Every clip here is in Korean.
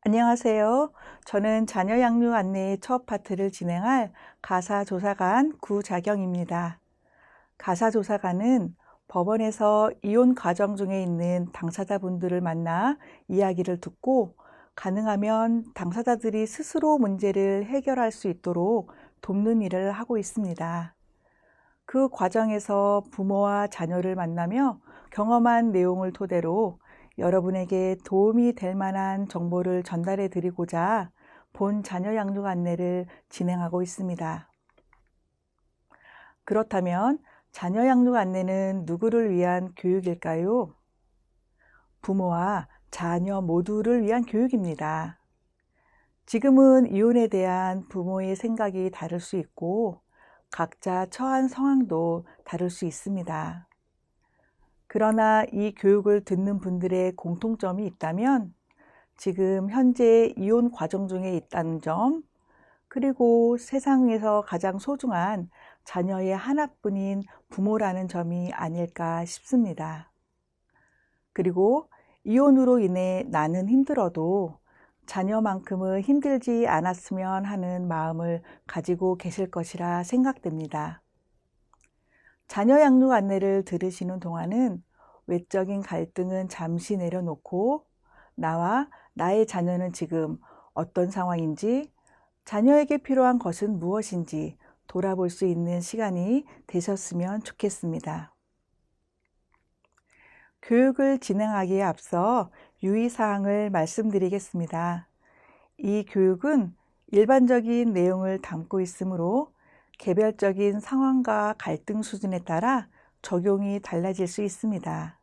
안녕하세요. 저는 자녀 양육 안내의 첫 파트를 진행할 가사조사관 구자경입니다. 가사조사관은 법원에서 이혼 과정 중에 있는 당사자분들을 만나 이야기를 듣고 가능하면 당사자들이 스스로 문제를 해결할 수 있도록 돕는 일을 하고 있습니다. 그 과정에서 부모와 자녀를 만나며 경험한 내용을 토대로 여러분에게 도움이 될 만한 정보를 전달해 드리고자 본 자녀 양육 안내를 진행하고 있습니다. 그렇다면 자녀 양육 안내는 누구를 위한 교육일까요? 부모와 자녀 모두를 위한 교육입니다. 지금은 이혼에 대한 부모의 생각이 다를 수 있고 각자 처한 상황도 다를 수 있습니다. 그러나 이 교육을 듣는 분들의 공통점이 있다면 지금 현재 이혼 과정 중에 있다는 점, 그리고 세상에서 가장 소중한 자녀의 하나뿐인 부모라는 점이 아닐까 싶습니다. 그리고 이혼으로 인해 나는 힘들어도 자녀만큼은 힘들지 않았으면 하는 마음을 가지고 계실 것이라 생각됩니다. 자녀 양육 안내를 들으시는 동안은 외적인 갈등은 잠시 내려놓고 나와 나의 자녀는 지금 어떤 상황인지, 자녀에게 필요한 것은 무엇인지 돌아볼 수 있는 시간이 되셨으면 좋겠습니다. 교육을 진행하기에 앞서 유의사항을 말씀드리겠습니다. 이 교육은 일반적인 내용을 담고 있으므로 개별적인 상황과 갈등 수준에 따라 적용이 달라질 수 있습니다.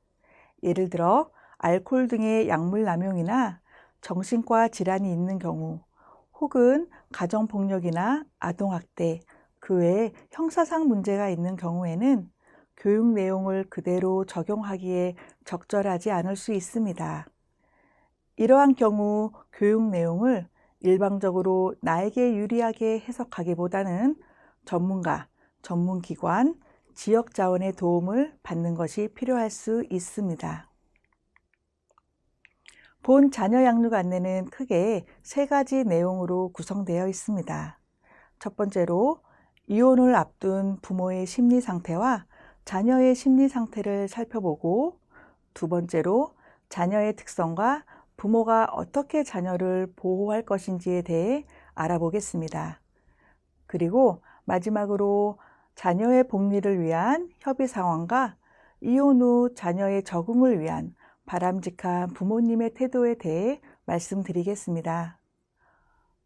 예를 들어 알코올 등의 약물 남용이나 정신과 질환이 있는 경우, 혹은 가정폭력이나 아동학대, 그 외에 형사상 문제가 있는 경우에는 교육 내용을 그대로 적용하기에 적절하지 않을 수 있습니다. 이러한 경우 교육 내용을 일방적으로 나에게 유리하게 해석하기보다는 전문가, 전문기관, 지역 자원의 도움을 받는 것이 필요할 수 있습니다. 본 자녀 양육 안내는 크게 세 가지 내용으로 구성되어 있습니다. 첫 번째로 이혼을 앞둔 부모의 심리 상태와 자녀의 심리 상태를 살펴보고, 두 번째로 자녀의 특성과 부모가 어떻게 자녀를 보호할 것인지에 대해 알아보겠습니다. 그리고 마지막으로 자녀의 복리를 위한 협의 상황과 이혼 후 자녀의 적응을 위한 바람직한 부모님의 태도에 대해 말씀드리겠습니다.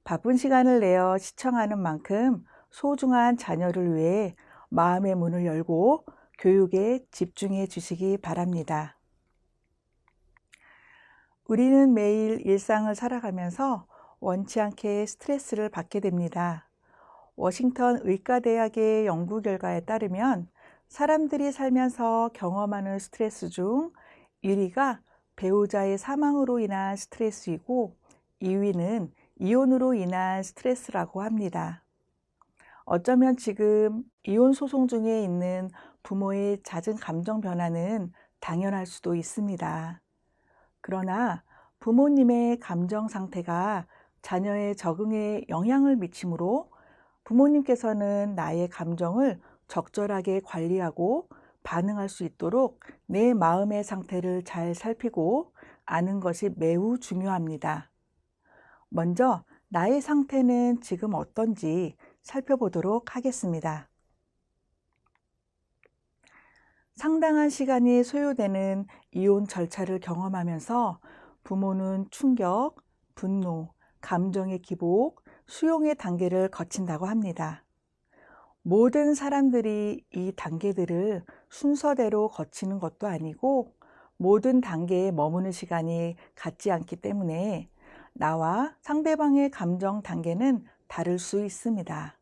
바쁜 시간을 내어 시청하는 만큼 소중한 자녀를 위해 마음의 문을 열고 교육에 집중해 주시기 바랍니다. 우리는 매일 일상을 살아가면서 원치 않게 스트레스를 받게 됩니다. 워싱턴 의과대학의 연구 결과에 따르면 사람들이 살면서 경험하는 스트레스 중 1위가 배우자의 사망으로 인한 스트레스이고 2위는 이혼으로 인한 스트레스라고 합니다. 어쩌면 지금 이혼 소송 중에 있는 부모의 잦은 감정 변화는 당연할 수도 있습니다. 그러나 부모님의 감정 상태가 자녀의 적응에 영향을 미치므로 부모님께서는 나의 감정을 적절하게 관리하고 반응할 수 있도록 내 마음의 상태를 잘 살피고 아는 것이 매우 중요합니다. 먼저 나의 상태는 지금 어떤지 살펴보도록 하겠습니다. 상당한 시간이 소요되는 이혼 절차를 경험하면서 부모는 충격, 분노, 감정의 기복, 수용의 단계를 거친다고 합니다. 모든 사람들이 이 단계들을 순서대로 거치는 것도 아니고 모든 단계에 머무는 시간이 같지 않기 때문에 나와 상대방의 감정 단계는 다를 수 있습니다.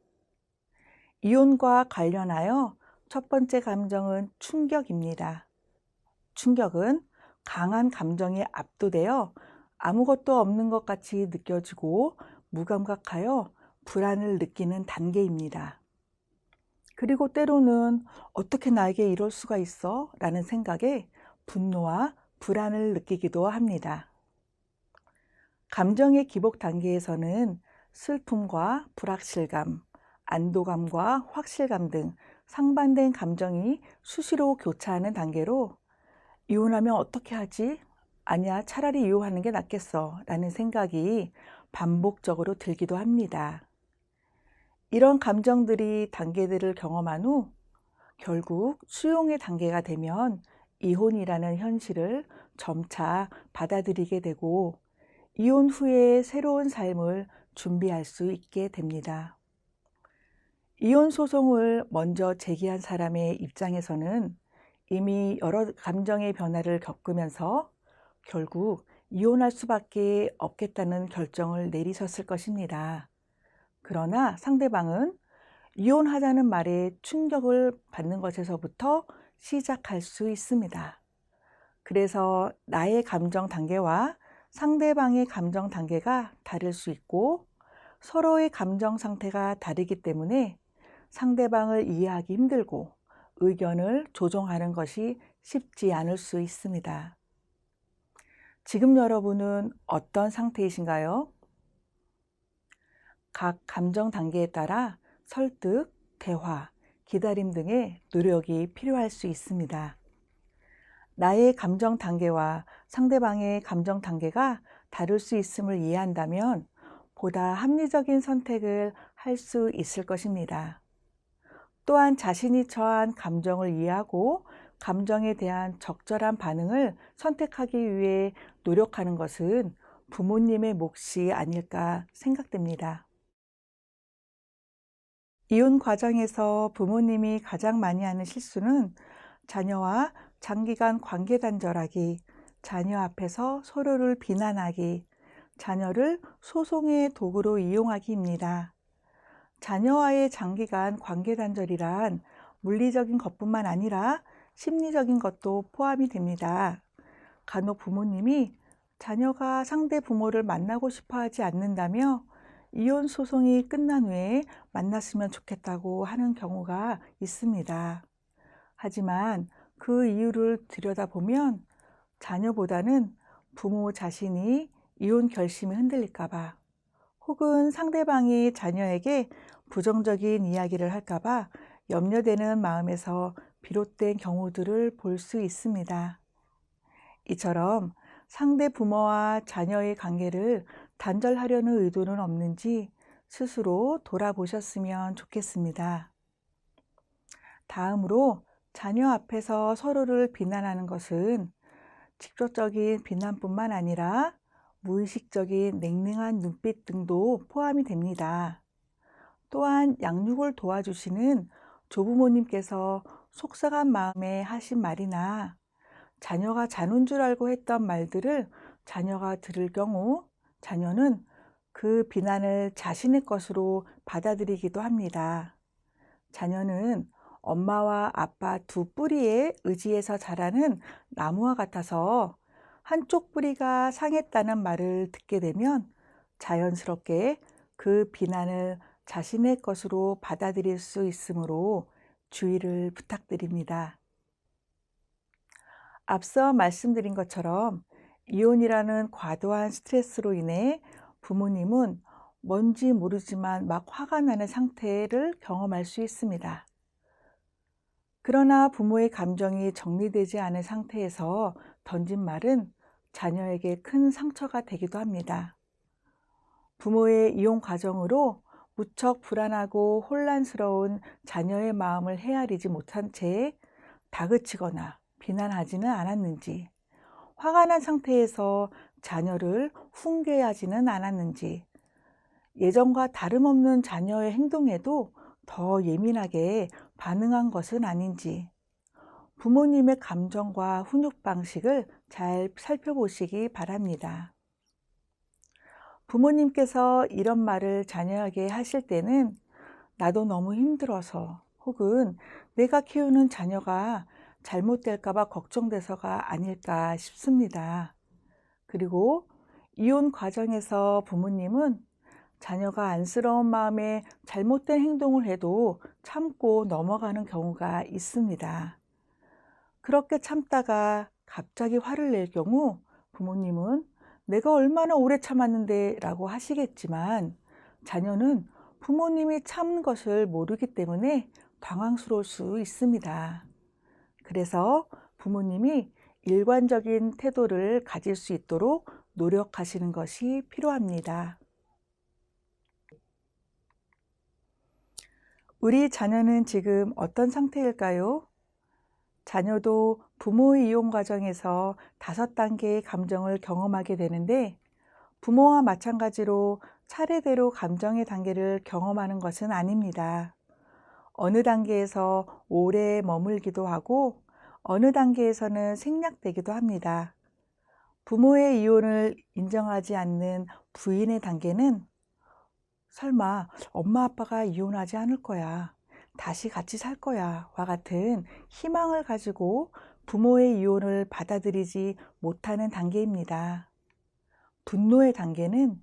이혼과 관련하여 첫 번째 감정은 충격입니다. 충격은 강한 감정에 압도되어 아무것도 없는 것 같이 느껴지고 무감각하여 불안을 느끼는 단계입니다. 그리고 때로는 어떻게 나에게 이럴 수가 있어? 라는 생각에 분노와 불안을 느끼기도 합니다. 감정의 기복 단계에서는 슬픔과 불확실감, 안도감과 확실감 등 상반된 감정이 수시로 교차하는 단계로 이혼하면 어떻게 하지? 아니야, 차라리 이혼하는 게 낫겠어. 라는 생각이 반복적으로 들기도 합니다. 이런 감정들이 단계들을 경험한 후 결국 수용의 단계가 되면 이혼이라는 현실을 점차 받아들이게 되고 이혼 후에 새로운 삶을 준비할 수 있게 됩니다. 이혼 소송을 먼저 제기한 사람의 입장에서는 이미 여러 감정의 변화를 겪으면서 결국 이혼할 수밖에 없겠다는 결정을 내리셨을 것입니다. 그러나 상대방은 이혼하자는 말에 충격을 받는 것에서부터 시작할 수 있습니다. 그래서 나의 감정 단계와 상대방의 감정 단계가 다를 수 있고 서로의 감정 상태가 다르기 때문에 상대방을 이해하기 힘들고 의견을 조정하는 것이 쉽지 않을 수 있습니다. 지금 여러분은 어떤 상태이신가요? 각 감정 단계에 따라 설득, 대화, 기다림 등의 노력이 필요할 수 있습니다. 나의 감정 단계와 상대방의 감정 단계가 다를 수 있음을 이해한다면 보다 합리적인 선택을 할 수 있을 것입니다. 또한 자신이 처한 감정을 이해하고 감정에 대한 적절한 반응을 선택하기 위해 노력하는 것은 부모님의 몫이 아닐까 생각됩니다. 이혼 과정에서 부모님이 가장 많이 하는 실수는 자녀와 장기간 관계 단절하기, 자녀 앞에서 서로를 비난하기, 자녀를 소송의 도구로 이용하기입니다. 자녀와의 장기간 관계 단절이란 물리적인 것뿐만 아니라 심리적인 것도 포함이 됩니다. 간혹 부모님이 자녀가 상대 부모를 만나고 싶어 하지 않는다며 이혼 소송이 끝난 후에 만났으면 좋겠다고 하는 경우가 있습니다. 하지만 그 이유를 들여다보면 자녀보다는 부모 자신이 이혼 결심이 흔들릴까봐 혹은 상대방이 자녀에게 부정적인 이야기를 할까봐 염려되는 마음에서 비롯된 경우들을 볼 수 있습니다. 이처럼 상대 부모와 자녀의 관계를 단절하려는 의도는 없는지 스스로 돌아보셨으면 좋겠습니다. 다음으로 자녀 앞에서 서로를 비난하는 것은 직접적인 비난뿐만 아니라 무의식적인 냉랭한 눈빛 등도 포함이 됩니다. 또한 양육을 도와주시는 조부모님께서 속상한 마음에 하신 말이나 자녀가 자는 줄 알고 했던 말들을 자녀가 들을 경우 자녀는 그 비난을 자신의 것으로 받아들이기도 합니다. 자녀는 엄마와 아빠 두 뿌리에 의지해서 자라는 나무와 같아서 한쪽 뿌리가 상했다는 말을 듣게 되면 자연스럽게 그 비난을 자신의 것으로 받아들일 수 있으므로 주의를 부탁드립니다. 앞서 말씀드린 것처럼 이혼이라는 과도한 스트레스로 인해 부모님은 뭔지 모르지만 막 화가 나는 상태를 경험할 수 있습니다. 그러나 부모의 감정이 정리되지 않은 상태에서 던진 말은 자녀에게 큰 상처가 되기도 합니다. 부모의 이혼 과정으로 무척 불안하고 혼란스러운 자녀의 마음을 헤아리지 못한 채 다그치거나 비난하지는 않았는지, 화가 난 상태에서 자녀를 훈계하지는 않았는지, 예전과 다름없는 자녀의 행동에도 더 예민하게 반응한 것은 아닌지, 부모님의 감정과 훈육 방식을 잘 살펴보시기 바랍니다. 부모님께서 이런 말을 자녀에게 하실 때는 나도 너무 힘들어서 혹은 내가 키우는 자녀가 잘못될까봐 걱정돼서가 아닐까 싶습니다. 그리고 이혼 과정에서 부모님은 자녀가 안쓰러운 마음에 잘못된 행동을 해도 참고 넘어가는 경우가 있습니다. 그렇게 참다가 갑자기 화를 낼 경우 부모님은 내가 얼마나 오래 참았는데 라고 하시겠지만 자녀는 부모님이 참는 것을 모르기 때문에 당황스러울 수 있습니다. 그래서 부모님이 일관적인 태도를 가질 수 있도록 노력하시는 것이 필요합니다. 우리 자녀는 지금 어떤 상태일까요? 자녀도 부모의 이혼 과정에서 5단계의 감정을 경험하게 되는데 부모와 마찬가지로 차례대로 감정의 단계를 경험하는 것은 아닙니다. 어느 단계에서 오래 머물기도 하고 어느 단계에서는 생략되기도 합니다. 부모의 이혼을 인정하지 않는 부인의 단계는 설마 엄마 아빠가 이혼하지 않을 거야. 다시 같이 살 거야. 와 같은 희망을 가지고 부모의 이혼을 받아들이지 못하는 단계입니다. 분노의 단계는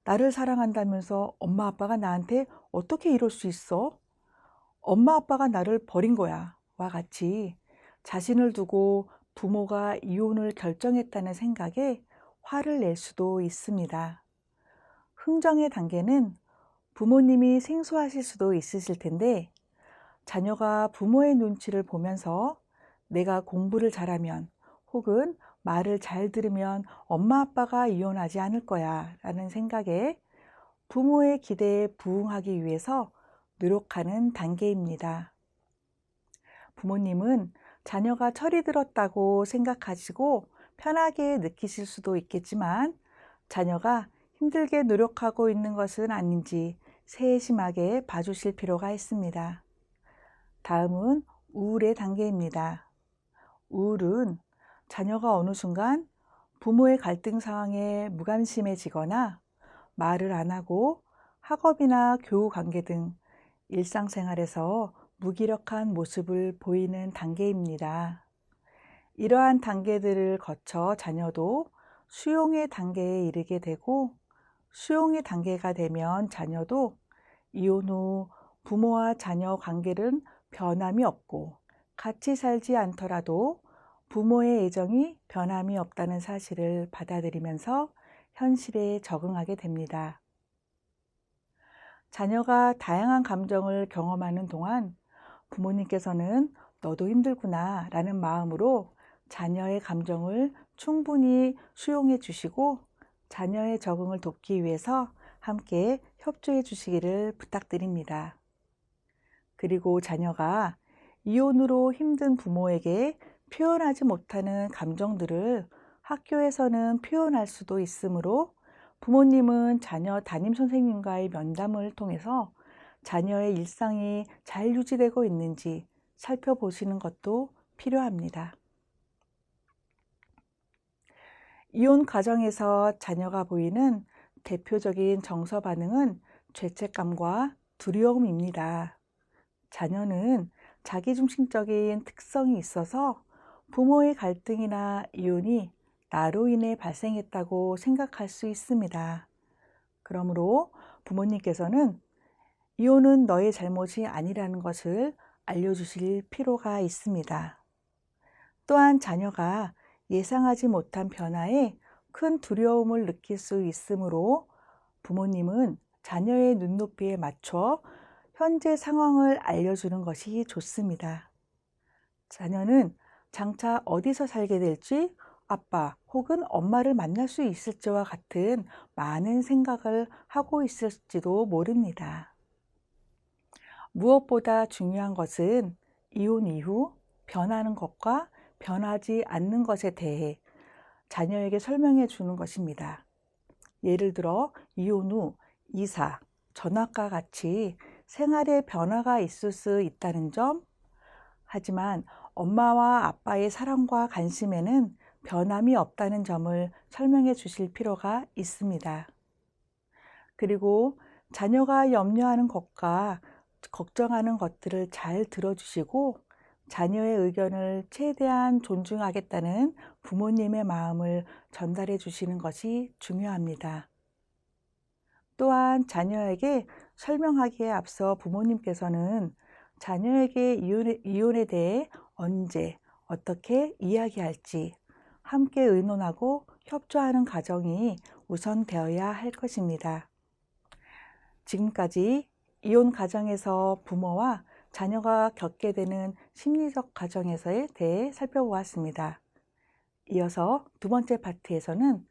나를 사랑한다면서 엄마 아빠가 나한테 어떻게 이럴 수 있어? 엄마 아빠가 나를 버린 거야. 와 같이 자신을 두고 부모가 이혼을 결정했다는 생각에 화를 낼 수도 있습니다. 흥정의 단계는 부모님이 생소하실 수도 있으실 텐데 자녀가 부모의 눈치를 보면서 내가 공부를 잘하면 혹은 말을 잘 들으면 엄마 아빠가 이혼하지 않을 거야 라는 생각에 부모의 기대에 부응하기 위해서 노력하는 단계입니다. 부모님은 자녀가 철이 들었다고 생각하시고 편하게 느끼실 수도 있겠지만 자녀가 힘들게 노력하고 있는 것은 아닌지 세심하게 봐주실 필요가 있습니다. 다음은 우울의 단계입니다. 우울은 자녀가 어느 순간 부모의 갈등 상황에 무관심해지거나 말을 안 하고 학업이나 교우 관계 등 일상생활에서 무기력한 모습을 보이는 단계입니다. 이러한 단계들을 거쳐 자녀도 수용의 단계에 이르게 되고 수용의 단계가 되면 자녀도 이혼 후 부모와 자녀 관계는 변함이 없고 같이 살지 않더라도 부모의 애정이 변함이 없다는 사실을 받아들이면서 현실에 적응하게 됩니다. 자녀가 다양한 감정을 경험하는 동안 부모님께서는 너도 힘들구나 라는 마음으로 자녀의 감정을 충분히 수용해 주시고 자녀의 적응을 돕기 위해서 함께 협조해 주시기를 부탁드립니다. 그리고 자녀가 이혼으로 힘든 부모에게 표현하지 못하는 감정들을 학교에서는 표현할 수도 있으므로 부모님은 자녀 담임 선생님과의 면담을 통해서 자녀의 일상이 잘 유지되고 있는지 살펴보시는 것도 필요합니다. 이혼 과정에서 자녀가 보이는 대표적인 정서 반응은 죄책감과 두려움입니다. 자녀는 자기중심적인 특성이 있어서 부모의 갈등이나 이혼이 나로 인해 발생했다고 생각할 수 있습니다. 그러므로 부모님께서는 이혼은 너의 잘못이 아니라는 것을 알려주실 필요가 있습니다. 또한 자녀가 예상하지 못한 변화에 큰 두려움을 느낄 수 있으므로 부모님은 자녀의 눈높이에 맞춰 현재 상황을 알려주는 것이 좋습니다. 자녀는 장차 어디서 살게 될지 아빠 혹은 엄마를 만날 수 있을지와 같은 많은 생각을 하고 있을지도 모릅니다. 무엇보다 중요한 것은 이혼 이후 변하는 것과 변하지 않는 것에 대해 자녀에게 설명해 주는 것입니다. 예를 들어 이혼 후 이사, 전학과 같이 생활에 변화가 있을 수 있다는 점, 하지만 엄마와 아빠의 사랑과 관심에는 변함이 없다는 점을 설명해 주실 필요가 있습니다. 그리고 자녀가 염려하는 것과 걱정하는 것들을 잘 들어주시고 자녀의 의견을 최대한 존중하겠다는 부모님의 마음을 전달해 주시는 것이 중요합니다. 또한 자녀에게 설명하기에 앞서 부모님께서는 자녀에게 이혼에 대해 언제, 어떻게 이야기할지 함께 의논하고 협조하는 과정이 우선되어야 할 것입니다. 지금까지 이혼 가정에서 부모와 자녀가 겪게 되는 심리적 과정에 대해 살펴보았습니다. 이어서 두 번째 파트에서는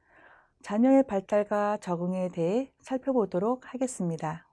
자녀의 발달과 적응에 대해 살펴보도록 하겠습니다.